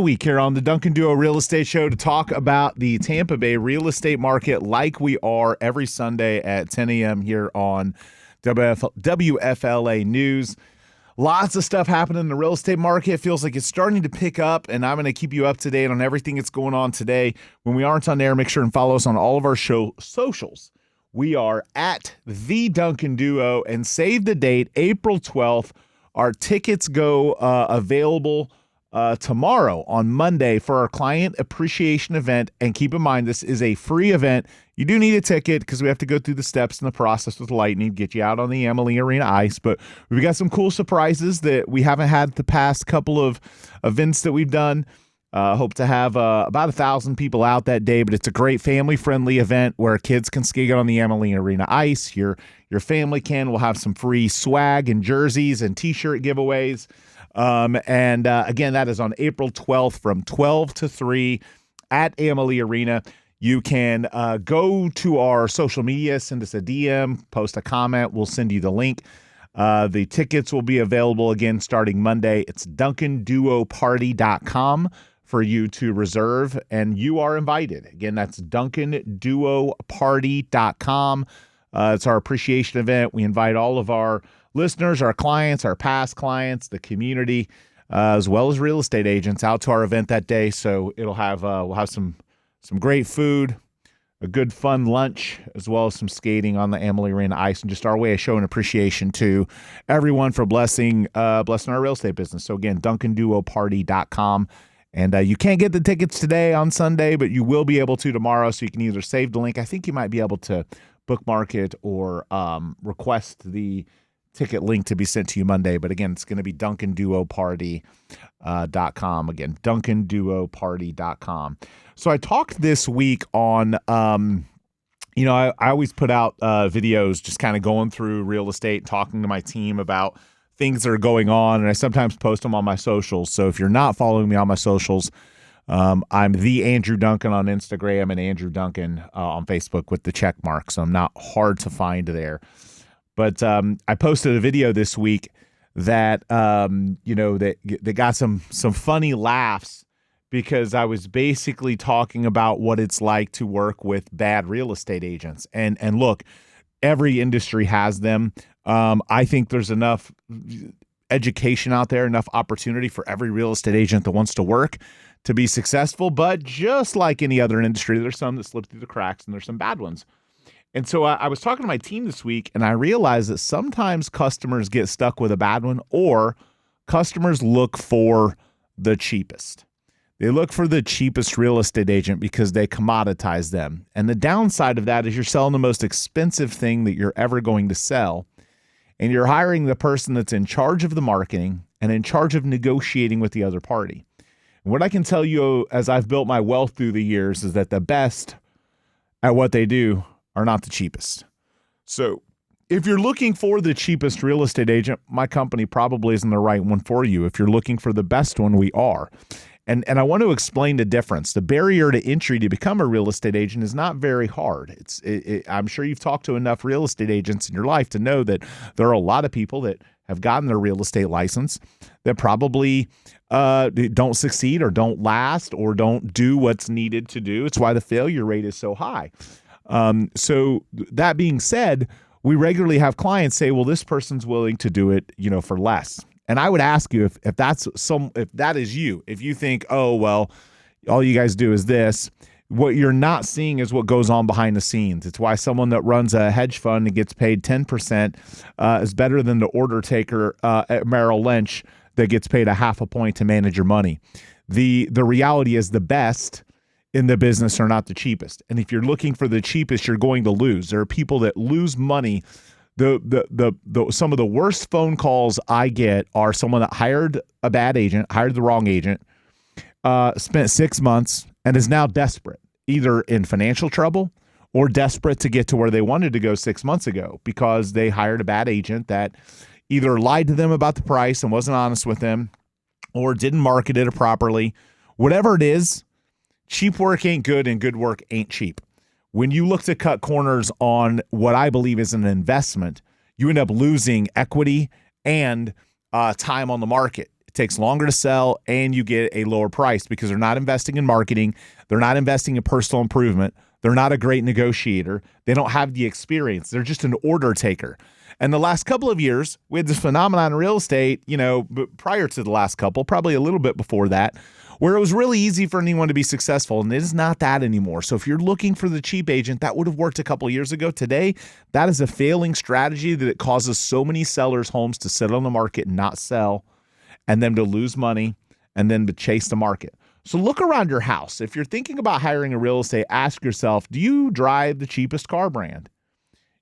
Week here on the Duncan Duo Real Estate Show to talk about the Tampa Bay real estate market like we are every Sunday at 10 a.m. here on WFLA News. Lots of stuff happening in the real estate market. It feels like it's starting to pick up, and I'm going to keep you up to date on everything that's going on today. When we aren't on air, make sure and follow us on all of our show socials. We are at the Duncan Duo, and save the date, April 12th. Our tickets go available tomorrow on Monday for our client appreciation event. And keep in mind, this is a free event. You do need a ticket because we have to go through the steps in the process with Lightning, get you out on the Amalie Arena ice. But we've got some cool surprises that we haven't had the past couple of events that we've done. Hope to have about 1,000 people out that day, but it's a great family-friendly event where kids can skate on the Amalie Arena ice. Your family can. We'll have some free swag and jerseys and T-shirt giveaways. Again, that is on April 12th from 12 to 3 at Amalie Arena. You can go to our social media, send us a DM, post a comment. We'll send you the link. The tickets will be available again starting Monday. It's DuncanDuoParty.com for you to reserve, and you are invited. Again, that's DuncanDuoParty.com. It's our appreciation event. We invite all of our listeners, our clients, our past clients, the community, as well as real estate agents out to our event that day. So it'll have we'll have some great food, a good fun lunch, as well as some skating on the Amalie Arena ice, and just our way of showing appreciation to everyone for blessing our real estate business. So again, DuncanDuoParty.com. And you can't get the tickets today on Sunday, but you will be able to tomorrow. So you can either save the link. I think you might be able to bookmark it or request the ticket link to be sent to you Monday. But again, it's going to be DuncanDuoParty.com. Again, DuncanDuoParty.com. So I talked this week on, I always put out videos just kind of going through real estate, talking to my team about things that are going on. And I sometimes post them on my socials. So if you're not following me on my socials, I'm the Andrew Duncan on Instagram and Andrew Duncan on Facebook with the check mark. So I'm not hard to find there. But I posted a video this week that that got some funny laughs because I was basically talking about what it's like to work with bad real estate agents. And look, every industry has them. I think there's enough education out there, enough opportunity for every real estate agent that wants to work to be successful. But just like any other industry, there's some that slip through the cracks and there's some bad ones. And so I was talking to my team this week, and I realized that sometimes customers get stuck with a bad one, or customers look for the cheapest. They look for the cheapest real estate agent because they commoditize them. And the downside of that is you're selling the most expensive thing that you're ever going to sell, and you're hiring the person that's in charge of the marketing and in charge of negotiating with the other party. And what I can tell you as I've built my wealth through the years is that the best at what they do are not the cheapest. So if you're looking for the cheapest real estate agent, my company probably isn't the right one for you. If you're looking for the best one, we are. And I want to explain the difference. The barrier to entry to become a real estate agent is not very hard. I'm sure you've talked to enough real estate agents in your life to know that there are a lot of people that have gotten their real estate license that probably don't succeed or don't last or don't do what's needed to do. It's why the failure rate is so high. So that being said, we regularly have clients say, well, this person's willing to do it, for less. And I would ask you if that is you, if you think, oh, well, all you guys do is this, what you're not seeing is what goes on behind the scenes. It's why someone that runs a hedge fund and gets paid 10% is better than the order taker at Merrill Lynch that gets paid a half a point to manage your money. The reality is the best in the business are not the cheapest. And if you're looking for the cheapest, you're going to lose. There are people that lose money. Some of the worst phone calls I get are someone that hired a bad agent, hired the wrong agent, spent 6 months, and is now desperate, either in financial trouble or desperate to get to where they wanted to go 6 months ago because they hired a bad agent that either lied to them about the price and wasn't honest with them or didn't market it properly. Whatever it is, cheap work ain't good and good work ain't cheap. When you look to cut corners on what I believe is an investment, you end up losing equity and time on the market. It takes longer to sell, and you get a lower price because they're not investing in marketing. They're not investing in personal improvement. They're not a great negotiator. They don't have the experience. They're just an order taker. And the last couple of years, we had this phenomenon in real estate, but prior to the last couple, probably a little bit before that, where it was really easy for anyone to be successful, and it is not that anymore. So if you're looking for the cheap agent, that would have worked a couple of years ago. Today, that is a failing strategy that it causes so many sellers' homes to sit on the market and not sell, and then to lose money, and then to chase the market. So look around your house. If you're thinking about hiring a real estate, ask yourself, do you drive the cheapest car brand?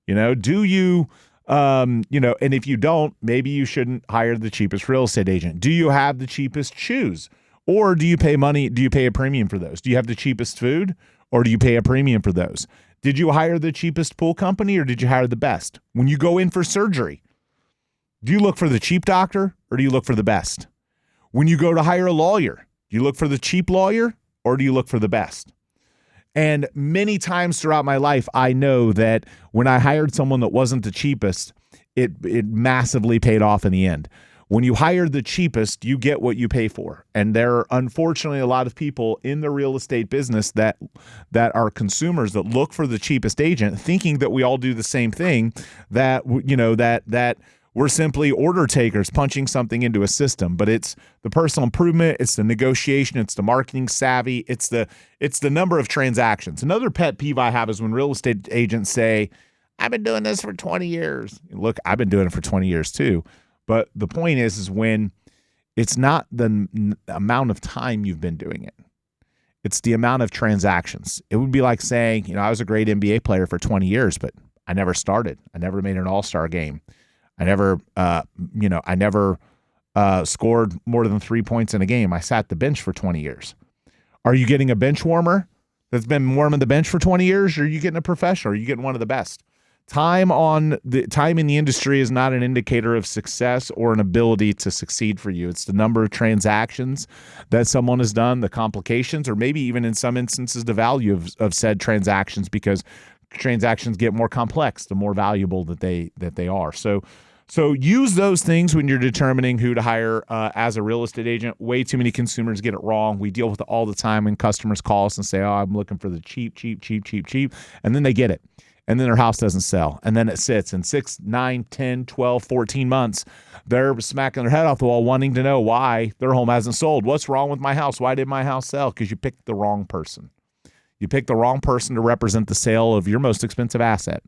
Do you, and if you don't, maybe you shouldn't hire the cheapest real estate agent. Do you have the cheapest shoes? Or do you pay money? Do you pay a premium for those? Do you have the cheapest food? Or do you pay a premium for those? Did you hire the cheapest pool company or did you hire the best? When you go in for surgery, do you look for the cheap doctor or do you look for the best? When you go to hire a lawyer, do you look for the cheap lawyer or do you look for the best? And many times throughout my life, I know that when I hired someone that wasn't the cheapest, it massively paid off in the end. When you hire the cheapest, you get what you pay for. And there are unfortunately a lot of people in the real estate business that are consumers that look for the cheapest agent, thinking that we all do the same thing, that we're simply order takers punching something into a system. But it's the personal improvement, it's the negotiation, it's the marketing savvy, it's the number of transactions. Another pet peeve I have is when real estate agents say, I've been doing this for 20 years. Look, I've been doing it for 20 years too. But the point is when it's not the amount of time you've been doing it. It's the amount of transactions. It would be like saying, I was a great NBA player for 20 years, but I never started. I never made an all-star game. I never scored more than 3 points in a game. I sat the bench for 20 years. Are you getting a bench warmer that's been warming the bench for 20 years, or are you getting a professional? Are you getting one of the best? Time in the industry is not an indicator of success or an ability to succeed for you. It's the number of transactions that someone has done, the complications, or maybe even in some instances, the value of said transactions, because transactions get more complex, the more valuable that they are. So use those things when you're determining who to hire as a real estate agent. Way too many consumers get it wrong. We deal with it all the time when customers call us and say, oh, I'm looking for the cheap, and then they get it. And then their house doesn't sell. And then it sits. And 6, 9, 10, 12, 14 months, they're smacking their head off the wall wanting to know why their home hasn't sold. What's wrong with my house? Why did my house sell? Because you picked the wrong person. You picked the wrong person to represent the sale of your most expensive asset.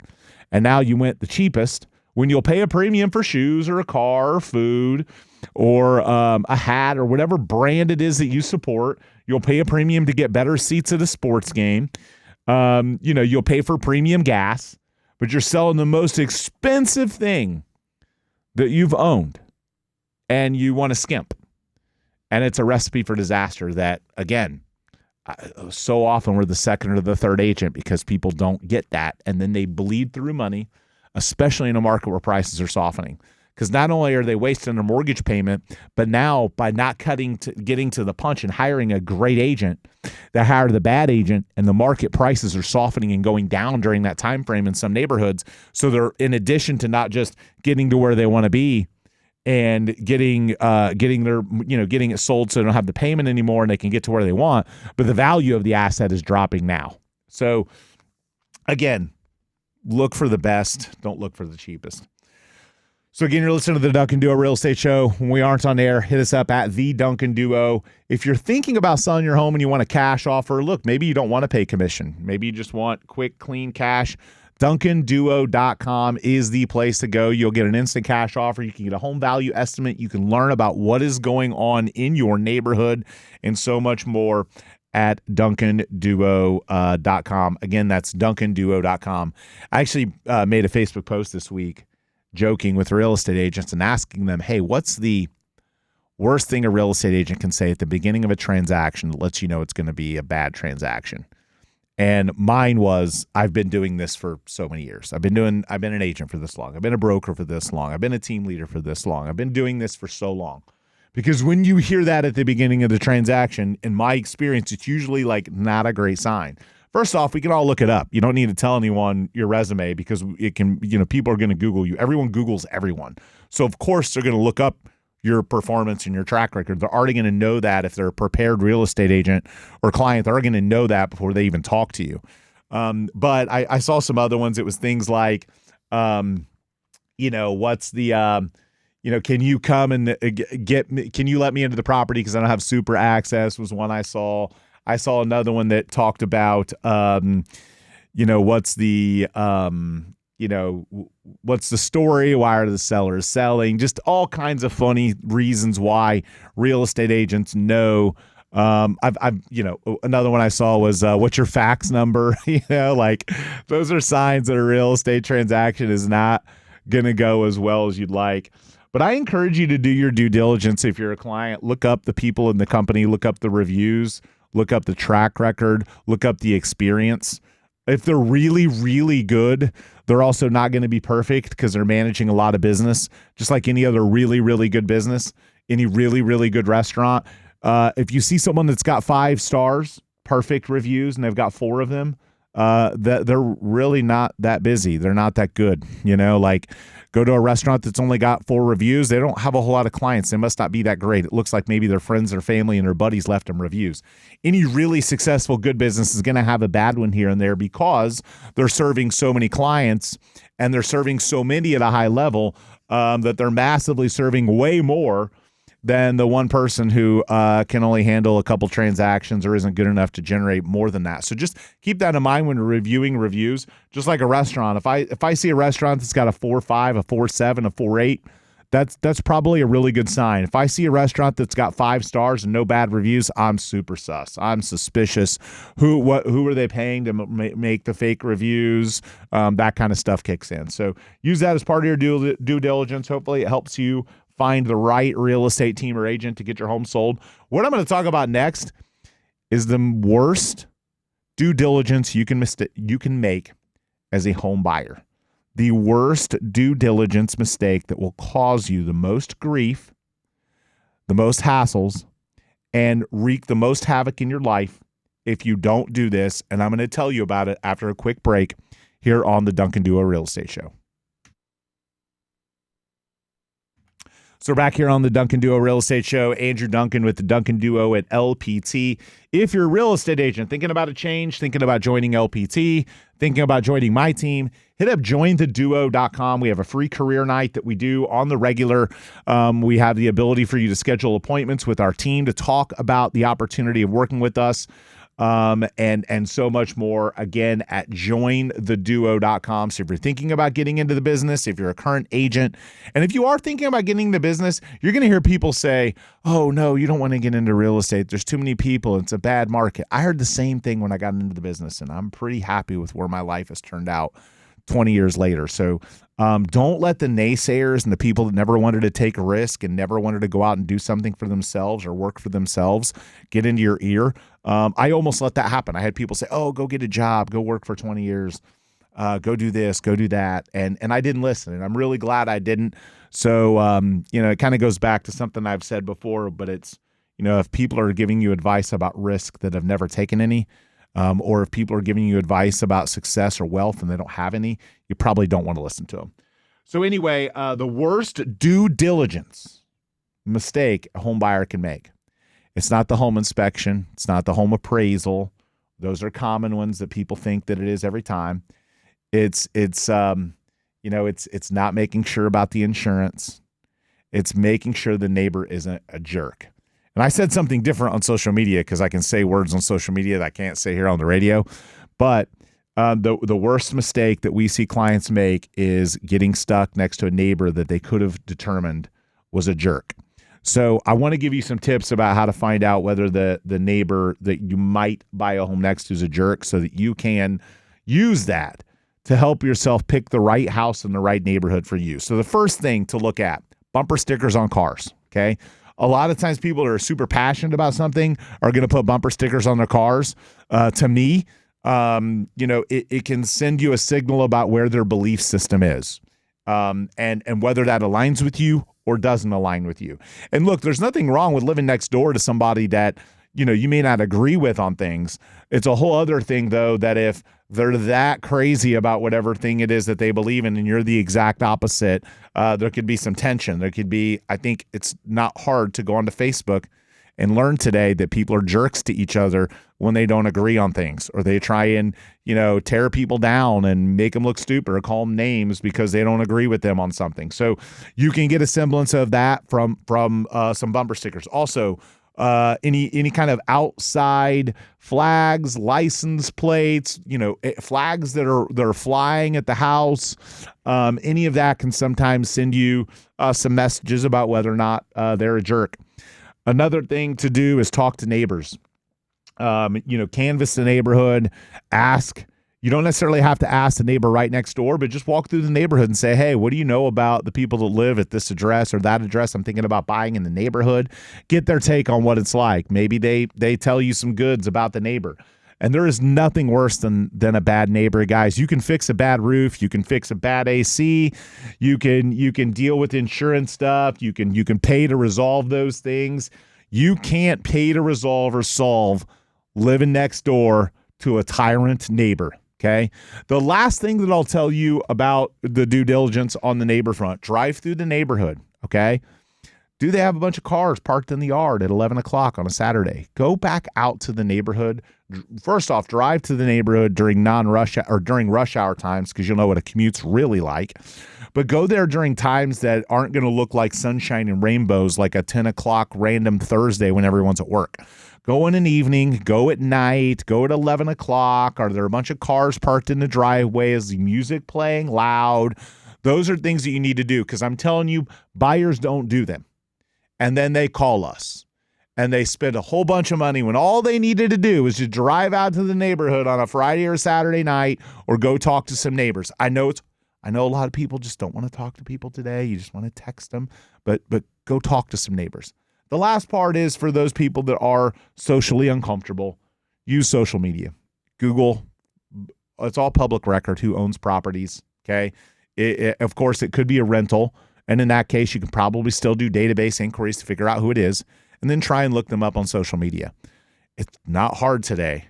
And now you went the cheapest when you'll pay a premium for shoes or a car or food or a hat or whatever brand it is that you support. You'll pay a premium to get better seats at a sports game. You'll pay for premium gas, but you're selling the most expensive thing that you've owned, and you want to skimp. And it's a recipe for disaster that, again, so often we're the second or the third agent because people don't get that, and then they bleed through money, especially in a market where prices are softening. Because not only are they wasting their mortgage payment, but now by not getting to the punch and hiring a great agent, they hire the bad agent, and the market prices are softening and going down during that time frame in some neighborhoods. So they're, in addition to not just getting to where they want to be and getting it sold so they don't have the payment anymore and they can get to where they want, but the value of the asset is dropping now. So again, look for the best, don't look for the cheapest. So again, you're listening to the Duncan Duo Real Estate Show. When we aren't on air, hit us up at the Duncan Duo. If you're thinking about selling your home and you want a cash offer, look, maybe you don't want to pay commission. Maybe you just want quick, clean cash. DuncanDuo.com is the place to go. You'll get an instant cash offer. You can get a home value estimate. You can learn about what is going on in your neighborhood and so much more at DuncanDuo.com. Again, that's DuncanDuo.com. I actually made a Facebook post this week joking with real estate agents and asking them, hey, what's the worst thing a real estate agent can say at the beginning of a transaction that lets you know it's going to be a bad transaction? And mine was, I've been doing this for so many years. I've been an agent for this long. I've been a broker for this long. I've been a team leader for this long. I've been doing this for so long. Because when you hear that at the beginning of the transaction, in my experience, it's usually like not a great sign. First off, we can all look it up. You don't need to tell anyone your resume because it can, people are going to Google you. Everyone Googles everyone. So of course they're going to look up your performance and your track record. They're already going to know that if they're a prepared real estate agent or client, they're going to know that before they even talk to you. But I saw some other ones. It was things like, what's the, can you come and get me, can you let me into the property because I don't have super access was one I saw. I saw another one that talked about, what's the, what's the story? Why are the sellers selling? Just all kinds of funny reasons why real estate agents know. Another one I saw was, what's your fax number? Those are signs that a real estate transaction is not going to go as well as you'd like. But I encourage you to do your due diligence. If you're a client, look up the people in the company, look up the reviews, look up the track record, look up the experience. If they're really, really good, they're also not going to be perfect because they're managing a lot of business, just like any other really, really good business, any really, really good restaurant. If you see someone that's got 5 stars, perfect reviews, and they've got 4 of them, that they're really not that busy. They're not that good. Go to a restaurant that's only got 4 reviews. They don't have a whole lot of clients. They must not be that great. It looks like maybe their friends, their family, and their buddies left them reviews. Any really successful good business is going to have a bad one here and there because they're serving so many clients and they're serving so many at a high level that they're massively serving way more than the one person who can only handle a couple transactions or isn't good enough to generate more than that. So just keep that in mind when you're reviewing reviews. Just like a restaurant, if I see a restaurant that's got a 4.5, a 4.7, a 4.8, that's probably a really good sign. If I see a restaurant that's got 5 stars and no bad reviews, I'm super sus. I'm suspicious. Who are they paying to make the fake reviews? That kind of stuff kicks in. So use that as part of your due diligence. Hopefully it helps you find the right real estate team or agent to get your home sold. What I'm going to talk about next is the worst due diligence you can make as a home buyer. The worst due diligence mistake that will cause you the most grief, the most hassles, and wreak the most havoc in your life if you don't do this. And I'm going to tell you about it after a quick break here on the Duncan Duo Real Estate Show. So we're back here on the Duncan Duo Real Estate Show. Andrew Duncan with the Duncan Duo at LPT. If you're a real estate agent thinking about a change, thinking about joining LPT, thinking about joining my team, hit up jointheduo.com. We have a free career night that we do on the regular. We have the ability for you to schedule appointments with our team to talk about the opportunity of working with us. And so much more, again, at jointheduo.com. So if you're thinking about getting into the business, if you're a current agent, and if you are thinking about getting into business, you're going to hear people say, oh, no, you don't want to get into real estate. There's too many people. It's a bad market. I heard the same thing when I got into the business, and I'm pretty happy with where my life has turned out 20 years later. So don't let the naysayers and the people that never wanted to take a risk and never wanted to go out and do something for themselves or work for themselves get into your ear. I almost let that happen. I had people say, oh, go get a job, go work for 20 years, go do this, go do that. And I didn't listen, and I'm really glad I didn't. So, it kind of goes back to something I've said before, but it's, if people are giving you advice about risk that have never taken any, or if people are giving you advice about success or wealth and they don't have any, you probably don't want to listen to them. So anyway, the worst due diligence mistake a home buyer can make. It's not the home inspection. It's not the home appraisal. Those are common ones that people think that it is every time. It's not making sure about the insurance. It's making sure the neighbor isn't a jerk. And I said something different on social media because I can say words on social media that I can't say here on the radio. But the worst mistake that we see clients make is getting stuck next to a neighbor that they could have determined was a jerk. So I want to give you some tips about how to find out whether the neighbor that you might buy a home next to is a jerk so that you can use that to help yourself pick the right house in the right neighborhood for you. So the first thing to look at, bumper stickers on cars, okay? A lot of times people that are super passionate about something are going to put bumper stickers on their cars. To me, it can send you a signal about where their belief system is, and whether that aligns with you or doesn't align with you. And look, there's nothing wrong with living next door to somebody that, you may not agree with on things. It's a whole other thing, though, that if they're that crazy about whatever thing it is that they believe in and you're the exact opposite, there could be some tension. There could be, I think it's not hard to go onto Facebook and learn today that people are jerks to each other when they don't agree on things, or they try and, tear people down and make them look stupid or call them names because they don't agree with them on something. So you can get a semblance of that from some bumper stickers. Also, any kind of outside flags, license plates, flags that are flying at the house, any of that can sometimes send you some messages about whether or not they're a jerk. Another thing to do is talk to neighbors. Canvass the neighborhood, ask. You don't necessarily have to ask the neighbor right next door, but just walk through the neighborhood and say, hey, what do you know about the people that live at this address or that address? I'm thinking about buying in the neighborhood. Get their take on what it's like. Maybe they tell you some goods about the neighbor. And there is nothing worse than a bad neighbor, guys. You can fix a bad roof. You can fix a bad AC. You can deal with insurance stuff. You can pay to resolve those things. You can't pay to resolve or solve living next door to a tyrant neighbor, okay? The last thing that I'll tell you about the due diligence on the neighbor front, drive through the neighborhood, okay? Do they have a bunch of cars parked in the yard at 11 o'clock on a Saturday? Go back out to the neighborhood. First off, drive to the neighborhood during during rush hour times, because you'll know what a commute's really like. But go there during times that aren't going to look like sunshine and rainbows, like a 10 o'clock random Thursday when everyone's at work. Go in an evening, go at night, go at 11 o'clock. Are there a bunch of cars parked in the driveway? Is the music playing loud? Those are things that you need to do, because I'm telling you, buyers don't do them. And then they call us and they spend a whole bunch of money when all they needed to do was just drive out to the neighborhood on a Friday or Saturday night or go talk to some neighbors. I know a lot of people just don't want to talk to people today. You just want to text them, but go talk to some neighbors. The last part is for those people that are socially uncomfortable, use social media. Google, it's all public record who owns properties, okay? Of course, it could be a rental. And in that case, you can probably still do database inquiries to figure out who it is and then try and look them up on social media. It's not hard today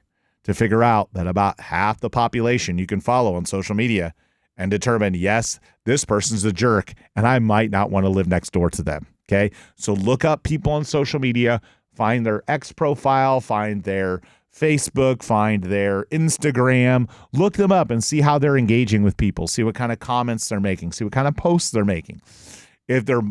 to figure out that about half the population you can follow on social media and determine, yes, this person's a jerk and I might not want to live next door to them. Okay. So look up people on social media, find their X profile, find their Facebook, find their Instagram, look them up and see how they're engaging with people, see what kind of comments they're making, see what kind of posts they're making. If they're,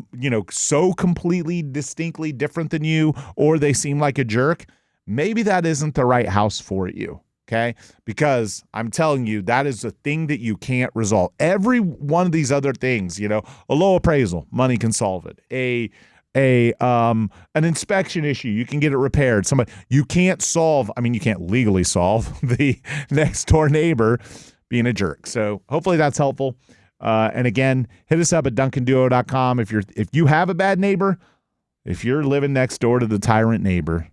so completely distinctly different than you, or they seem like a jerk, maybe that isn't the right house for you. Okay. Because I'm telling you, that is a thing that you can't resolve. Every one of these other things, a low appraisal, money can solve it. An inspection issue, you can get it repaired. You can't legally solve the next door neighbor being a jerk. So hopefully that's helpful. And again, hit us up at duncanduo.com. If you have a bad neighbor, if you're living next door to the tyrant neighbor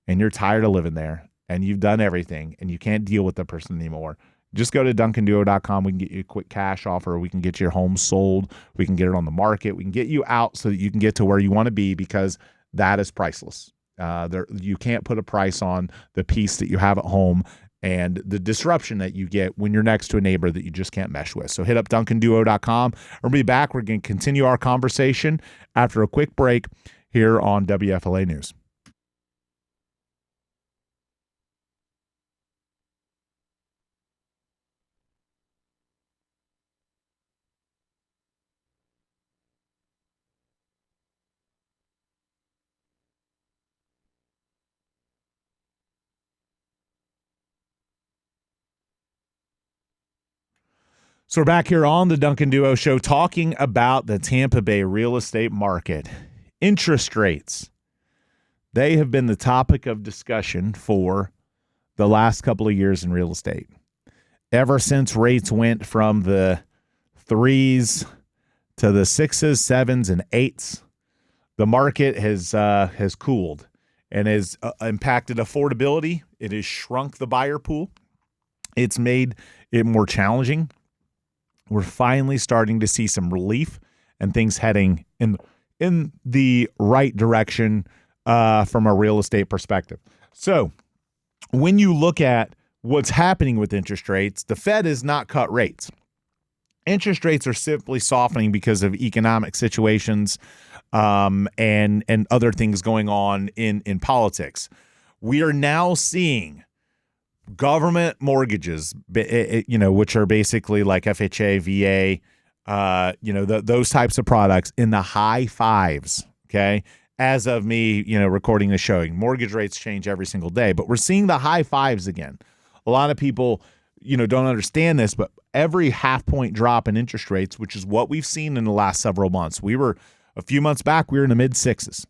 and you're tired of living there and you've done everything and you can't deal with the person anymore, just go to duncanduo.com. We can get you a quick cash offer. We can get your home sold. We can get it on the market. We can get you out so that you can get to where you want to be, because that is priceless. You can't put a price on the peace that you have at home and the disruption that you get when you're next to a neighbor that you just can't mesh with. So hit up duncanduo.com. We'll be back. We're going to continue our conversation after a quick break here on WFLA News. So we're back here on the Duncan Duo Show talking about the Tampa Bay real estate market. Interest rates. They have been the topic of discussion for the last couple of years in real estate. Ever since rates went from the 3s to the 6s, 7s, and 8s, the market has cooled and has impacted affordability. It has shrunk the buyer pool. It's made it more challenging. We're finally starting to see some relief and things heading in the right direction from a real estate perspective. So when you look at what's happening with interest rates, the Fed has not cut rates. Interest rates are simply softening because of economic situations and other things going on in politics. We are now seeing government mortgages, which are basically like FHA, VA, those types of products in the high fives. Okay. As of me, recording the showing, mortgage rates change every single day, but we're seeing the high fives again. A lot of people, don't understand this, but every half point drop in interest rates, which is what we've seen in the last several months. A few months back, we were in the mid sixes.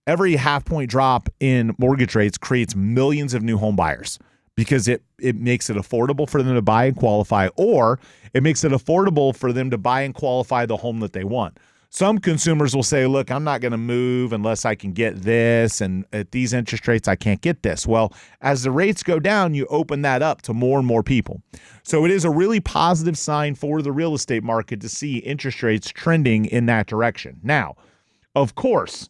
Every half point drop in mortgage rates creates millions of new home buyers because it makes it affordable for them to buy and qualify, or it makes it affordable for them to buy and qualify the home that they want. Some consumers will say, look, I'm not going to move unless I can get this, and at these interest rates, I can't get this. Well, as the rates go down, you open that up to more and more people. So it is a really positive sign for the real estate market to see interest rates trending in that direction. Now, of course,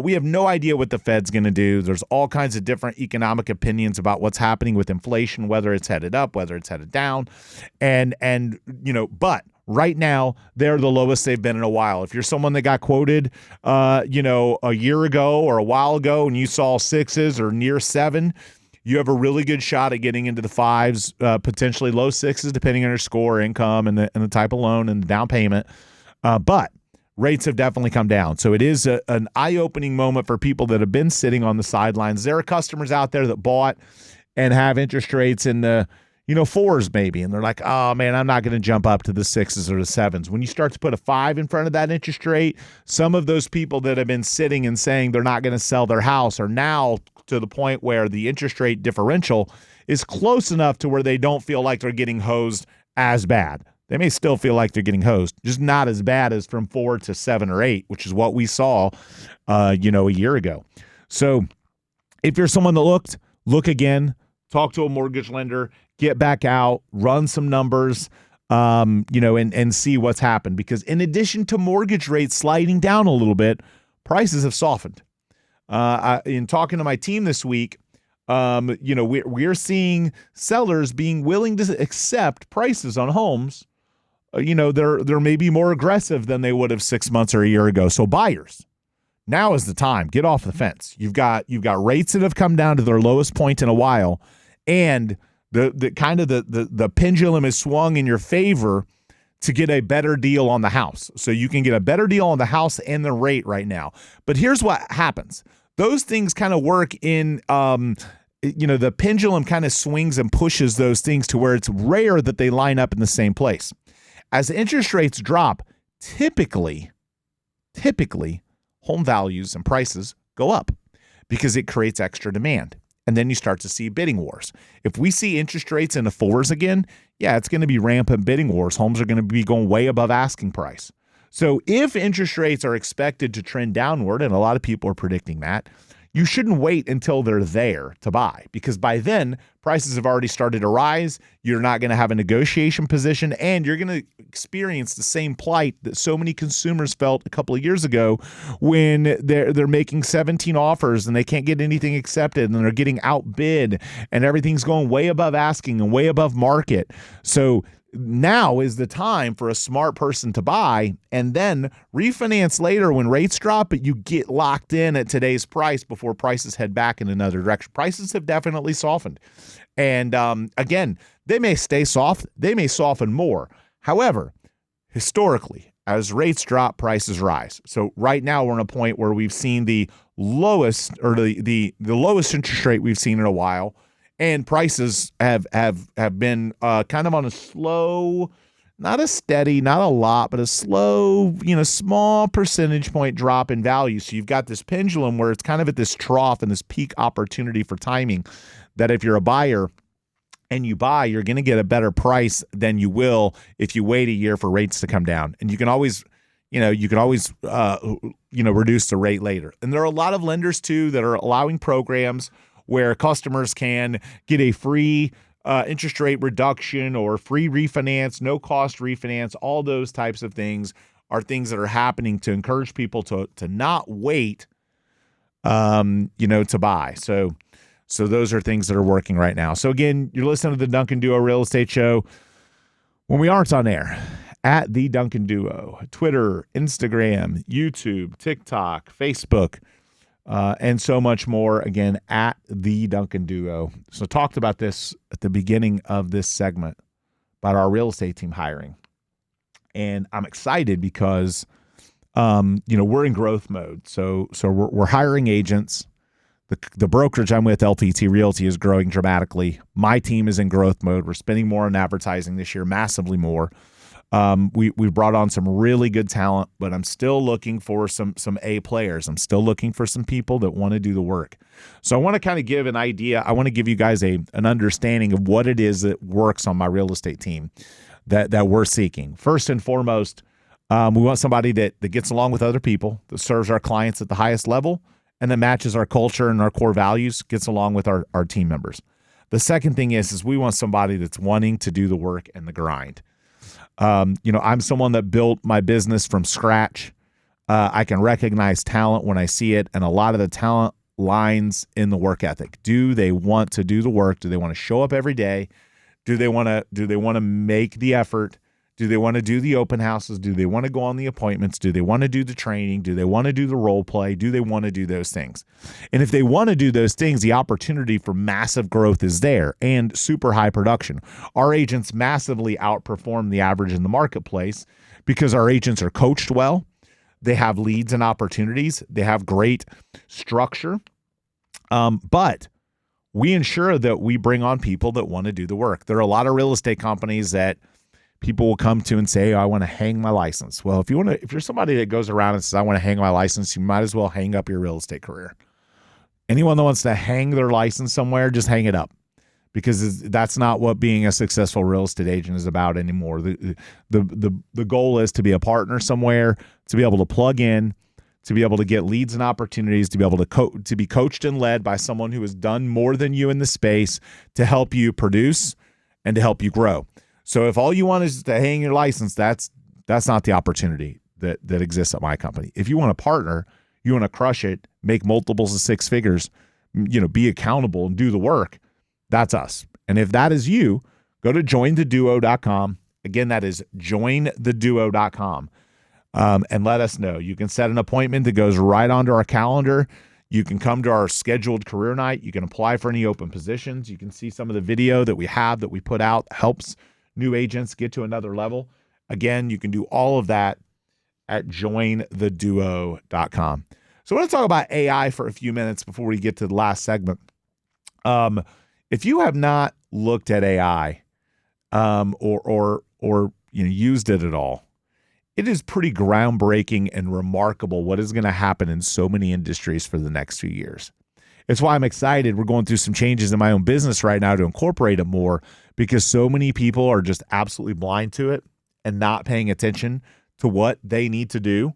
we have no idea what the Fed's going to do. There's all kinds of different economic opinions about what's happening with inflation, whether it's headed up, whether it's headed down, but right now, they're the lowest they've been in a while. If you're someone that got quoted, a year ago or a while ago and you saw sixes or near seven, you have a really good shot at getting into the fives, potentially low sixes, depending on your score, income, and the type of loan and the down payment. But rates have definitely come down. So it is an eye-opening moment for people that have been sitting on the sidelines. There are customers out there that bought and have interest rates in the fours maybe, and they're like, oh man, I'm not going to jump up to the sixes or the sevens. When you start to put a 5 in front of that interest rate, some of those people that have been sitting and saying they're not going to sell their house are now to the point where the interest rate differential is close enough to where they don't feel like they're getting hosed as bad. They may still feel like they're getting hosed, just not as bad as from 4 to 7 or 8, which is what we saw, a year ago. So if you're someone that look again, talk to a mortgage lender, get back out, run some numbers, and see what's happened. Because in addition to mortgage rates sliding down a little bit, prices have softened. In talking to my team this week, we're seeing sellers being willing to accept prices on homes. They're maybe more aggressive than they would have 6 months or a year ago. So buyers, now is the time. Get off the fence. You've got rates that have come down to their lowest point in a while, and the pendulum is swung in your favor to get a better deal on the house. So you can get a better deal on the house and the rate right now. But here's what happens. Those things kind of work in, the pendulum kind of swings and pushes those things to where it's rare that they line up in the same place. As interest rates drop, typically home values and prices go up because it creates extra demand. And then you start to see bidding wars. If we see interest rates in the 4s again, it's going to be rampant bidding wars. Homes are going to be going way above asking price. So if interest rates are expected to trend downward, and a lot of people are predicting that, you shouldn't wait until they're there to buy, because by then prices have already started to rise. You're not going to have a negotiation position, and you're going to experience the same plight that so many consumers felt a couple of years ago when they're making 17 offers and they can't get anything accepted, and they're getting outbid, and everything's going way above asking and way above market. So now is the time for a smart person to buy and then refinance later when rates drop, but you get locked in at today's price before prices head back in another direction. Prices have definitely softened. And again, they may stay soft. They may soften more. However, historically, as rates drop, prices rise. So right now we're in a point where we've seen the lowest, or the lowest interest rate we've seen in a while. And prices have been kind of on a slow, not a steady, not a lot, but a slow, small percentage point drop in value. So you've got this pendulum where it's kind of at this trough and this peak opportunity for timing, that if you're a buyer and you buy, you're going to get a better price than you will if you wait a year for rates to come down. And you can always reduce the rate later. And there are a lot of lenders too that are allowing programs where customers can get a free interest rate reduction or free refinance, no cost refinance. All those types of things are things that are happening to encourage people to not wait, to buy. So So those are things that are working right now. So again, you're listening to the Duncan Duo Real Estate Show. When we aren't on air, at the Duncan Duo, Twitter, Instagram, YouTube, TikTok, Facebook, and so much more. Again, at the Duncan Duo. So talked about this at the beginning of this segment about our real estate team hiring. And I'm excited because, we're in growth mode. So we're hiring agents. The brokerage I'm with, LPT Realty, is growing dramatically. My team is in growth mode. We're spending more on advertising this year, massively more. We brought on some really good talent, but I'm still looking for some A players. I'm still looking for some people that want to do the work. So I want to kind of give an idea. I want to give you guys an understanding of what it is that works on my real estate team that we're seeking. First and foremost, we want somebody that gets along with other people, that serves our clients at the highest level, and that matches our culture and our core values, gets along with our team members. The second thing is we want somebody that's wanting to do the work and the grind. I'm someone that built my business from scratch. I can recognize talent when I see it, and a lot of the talent lines in the work ethic. Do they want to do the work? Do they want to show up every day? Do they want to make the effort? Do they want to do the open houses? Do they want to go on the appointments? Do they want to do the training? Do they want to do the role play? Do they want to do those things? And if they want to do those things, the opportunity for massive growth is there and super high production. Our agents massively outperform the average in the marketplace because our agents are coached well. They have leads and opportunities. They have great structure. But we ensure that we bring on people that want to do the work. There are a lot of real estate companies that people will come to and say, I want to hang my license. Well, if you're somebody that goes around and says, I want to hang my license, you might as well hang up your real estate career. Anyone that wants to hang their license somewhere, just hang it up, because that's not what being a successful real estate agent is about anymore. The goal is to be a partner somewhere, to be able to plug in, to be able to get leads and opportunities, to be able to be coached and led by someone who has done more than you in the space to help you produce and to help you grow. So if all you want is to hang your license, that's not the opportunity that exists at my company. If you want to partner, you want to crush it, make multiples of six figures, be accountable and do the work, that's us. And if that is you, go to jointheduo.com. Again, that is jointheduo.com. And let us know. You can set an appointment that goes right onto our calendar. You can come to our scheduled career night. You can apply for any open positions. You can see some of the video that we have that we put out, helps new agents get to another level. Again, you can do all of that at jointheduo.com. So I want to talk about AI for a few minutes before we get to the last segment. If you have not looked at AI or used it at all, it is pretty groundbreaking and remarkable what is going to happen in so many industries for the next few years. It's why I'm excited. We're going through some changes in my own business right now to incorporate it more, because so many people are just absolutely blind to it and not paying attention to what they need to do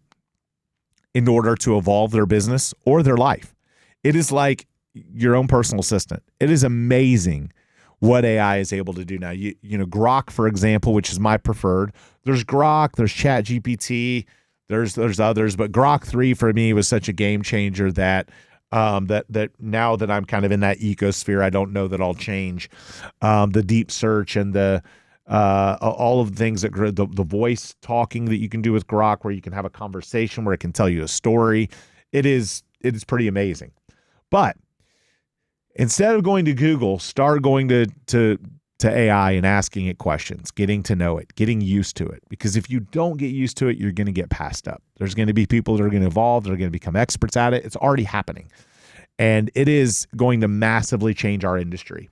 in order to evolve their business or their life. It is like your own personal assistant. It is amazing what AI is able to do now. Grok, for example, which is my preferred. There's Grok, there's ChatGPT, there's others, but Grok 3 for me was such a game changer that that now that I'm kind of in that ecosphere, I don't know that I'll change. The deep search and the all of the things that the voice talking that you can do with Grok, where you can have a conversation, where it can tell you a story. It is pretty amazing. But instead of going to Google, start going to AI and asking it questions, getting to know it, getting used to it. Because if you don't get used to it, you're going to get passed up. There's going to be people that are going to evolve, that are going to become experts at it. It's already happening. And it is going to massively change our industry.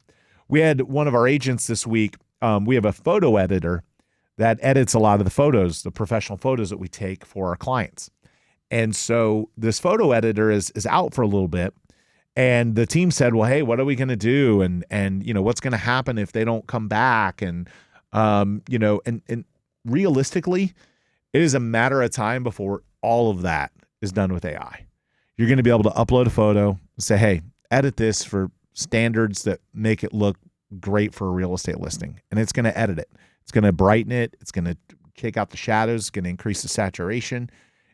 We had one of our agents this week. We have a photo editor that edits a lot of the photos, the professional photos that we take for our clients. And so this photo editor is out for a little bit. And the team said, well, hey, what are we going to do? And what's going to happen if they don't come back? And realistically, it is a matter of time before all of that is done with AI. You're going to be able to upload a photo and say, hey, edit this for standards that make it look great for a real estate listing. And it's going to edit it. It's going to brighten it. It's going to take out the shadows. It's going to increase the saturation.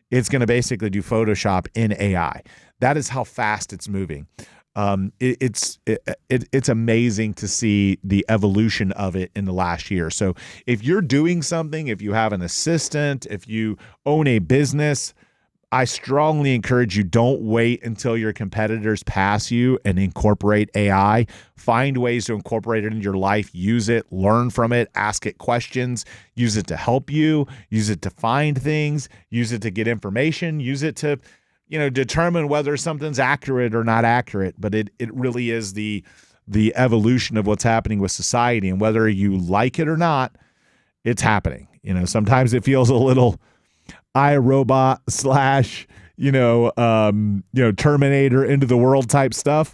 It's going to basically do Photoshop in AI. That is how fast it's moving. It's amazing to see the evolution of it in the last year. So if you're doing something, if you have an assistant, if you own a business, I strongly encourage you, don't wait until your competitors pass you and incorporate AI. Find ways to incorporate it into your life. Use it, learn from it, ask it questions, use it to help you, use it to find things, use it to get information, use it to, determine whether something's accurate or not accurate. But it really is the evolution of what's happening with society, and whether you like it or not, it's happening. Sometimes it feels a little iRobot / Terminator into the world type stuff.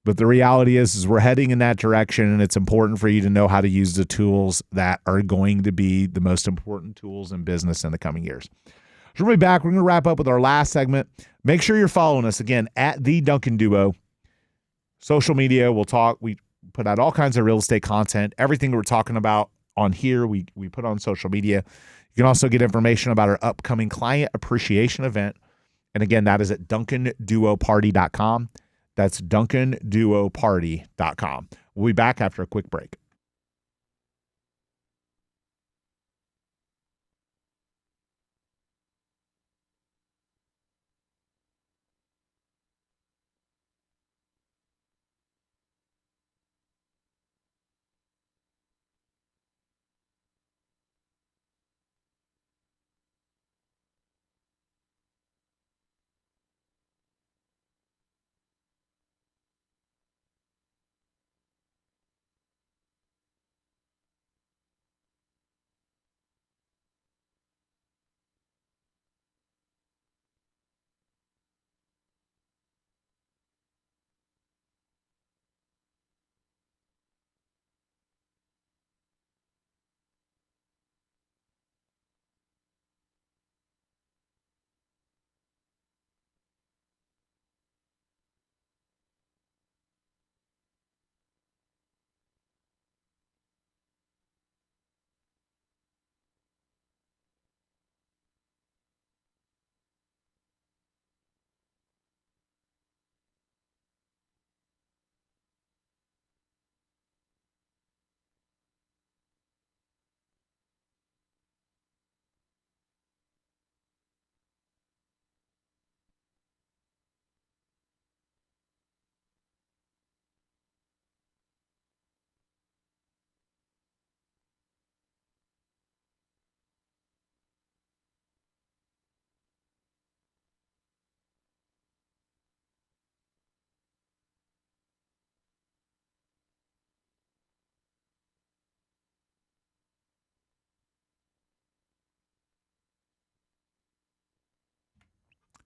But the reality is we're heading in that direction, and it's important for you to know how to use the tools that are going to be the most important tools in business in the coming years. So we'll be back. We're going to wrap up with our last segment. Make sure you're following us again at the Duncan Duo. Social media, we'll talk. We put out all kinds of real estate content. Everything we're talking about on here, we put on social media. You can also get information about our upcoming client appreciation event. And again, that is at DuncanDuoParty.com. That's DuncanDuoParty.com. We'll be back after a quick break.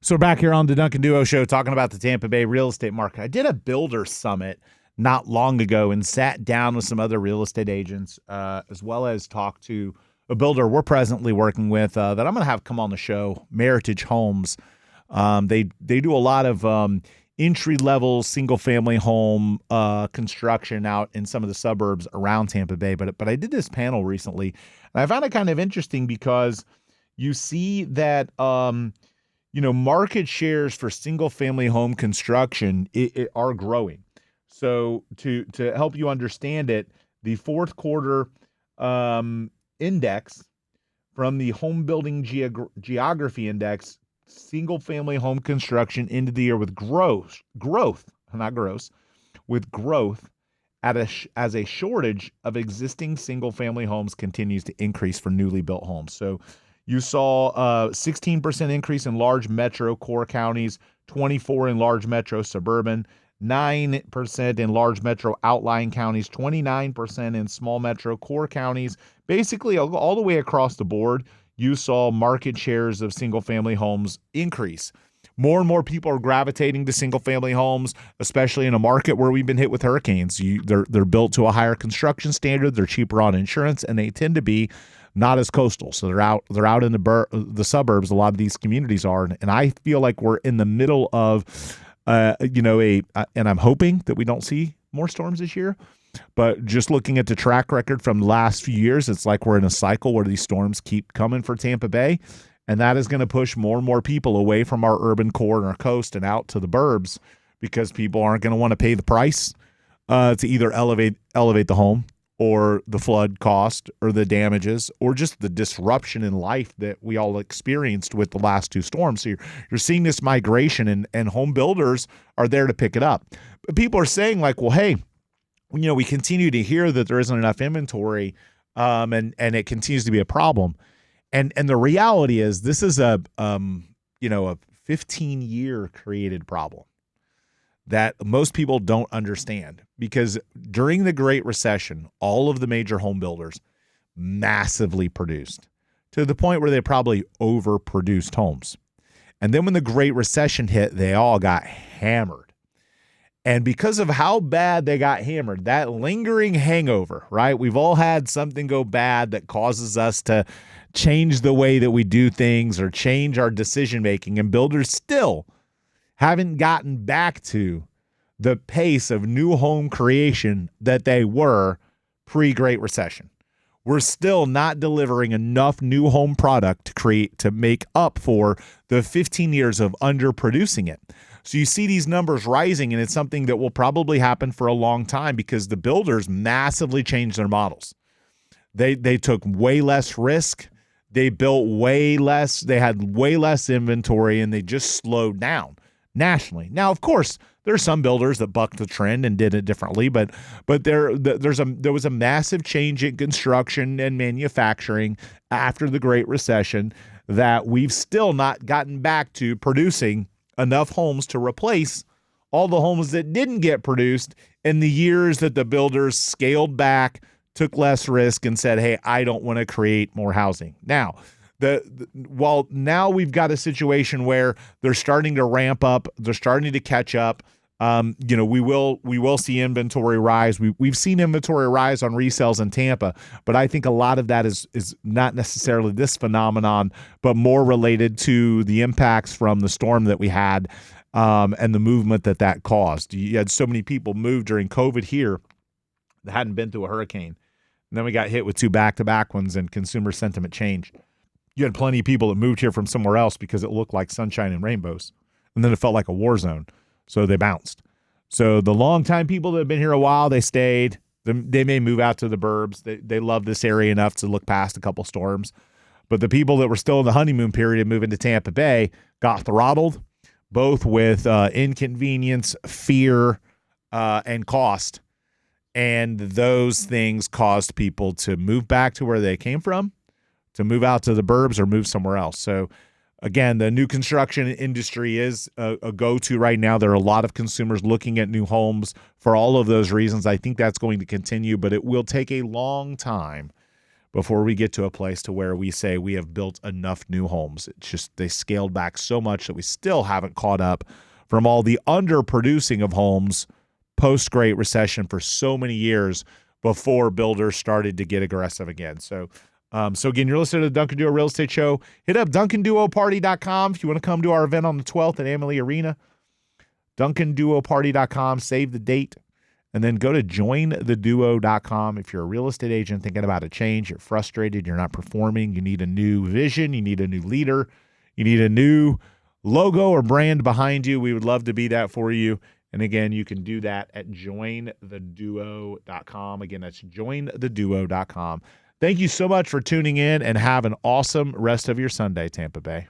So we're back here on the Duncan Duo Show talking about the Tampa Bay real estate market. I did a builder summit not long ago and sat down with some other real estate agents, as well as talked to a builder we're presently working with that I'm going to have come on the show, Meritage Homes. They do a lot of entry-level single-family home construction out in some of the suburbs around Tampa Bay. But I did this panel recently, and I found it kind of interesting because you see that market shares for single-family home construction are growing. So to help you understand it, the fourth quarter index from the Home Building Geography Index, single-family home construction ended the year with growth as a shortage of existing single-family homes continues to increase for newly built homes. So you saw a 16% increase in large metro core counties, 24% in large metro suburban, 9% in large metro outlying counties, 29% in small metro core counties. Basically, all the way across the board, you saw market shares of single-family homes increase. More and more people are gravitating to single-family homes, especially in a market where we've been hit with hurricanes. They're built to a higher construction standard, they're cheaper on insurance, and they tend to be not as coastal. So they're out in the suburbs. A lot of these communities are, and I feel like we're in the middle of and I'm hoping that we don't see more storms this year. But just looking at the track record from the last few years, it's like we're in a cycle where these storms keep coming for Tampa Bay, and that is going to push more and more people away from our urban core and our coast and out to the burbs, because people aren't going to want to pay the price to either elevate the home, or the flood cost, or the damages, or just the disruption in life that we all experienced with the last two storms. So you're seeing this migration, and home builders are there to pick it up. But people are saying, like, well, hey, we continue to hear that there isn't enough inventory, and it continues to be a problem. And the reality is, this is a 15-year created problem that most people don't understand, because during the Great Recession, all of the major home builders massively produced to the point where they probably overproduced homes. And then when the Great Recession hit, they all got hammered. And because of how bad they got hammered, that lingering hangover, right? We've all had something go bad that causes us to change the way that we do things or change our decision making, and builders still haven't gotten back to the pace of new home creation that they were pre-Great Recession. We're still not delivering enough new home product to make up for the 15 years of underproducing it. So you see these numbers rising, and it's something that will probably happen for a long time because the builders massively changed their models. They took way less risk. They built way less. They had way less inventory, and they just slowed down nationally. Now, of course, there are some builders that bucked the trend and did it differently, but there was a massive change in construction and manufacturing after the Great Recession that we've still not gotten back to producing enough homes to replace all the homes that didn't get produced in the years that the builders scaled back, took less risk, and said, hey, I don't want to create more housing. Now, while now we've got a situation where they're starting to ramp up, they're starting to catch up. We will see inventory rise. We've seen inventory rise on resales in Tampa, but I think a lot of that is not necessarily this phenomenon, but more related to the impacts from the storm that we had, and the movement that caused. You had so many people move during COVID here that hadn't been through a hurricane, and then we got hit with two back-to-back ones, and consumer sentiment changed. You had plenty of people that moved here from somewhere else because it looked like sunshine and rainbows, and then it felt like a war zone, so they bounced. So the longtime people that have been here a while, they stayed. They may move out to the burbs. They love this area enough to look past a couple storms. But the people that were still in the honeymoon period and moving to Tampa Bay got throttled, both with inconvenience, fear, and cost. And those things caused people to move back to where they came from, to move out to the burbs or move somewhere else. So again, the new construction industry is a go-to right now. There are a lot of consumers looking at new homes for all of those reasons. I think that's going to continue, but it will take a long time before we get to a place to where we say we have built enough new homes. It's just they scaled back so much that we still haven't caught up from all the underproducing of homes post-Great Recession for so many years before builders started to get aggressive again. So again, you're listening to the Duncan Duo Real Estate Show. Hit up DuncanDuoParty.com if you want to come to our event on the 12th at Amalie Arena. DuncanDuoParty.com. Save the date. And then go to JoinTheDuo.com if you're a real estate agent thinking about a change, you're frustrated, you're not performing, you need a new vision, you need a new leader, you need a new logo or brand behind you. We would love to be that for you. And again, you can do that at JoinTheDuo.com. Again, that's JoinTheDuo.com. Thank you so much for tuning in, and have an awesome rest of your Sunday, Tampa Bay.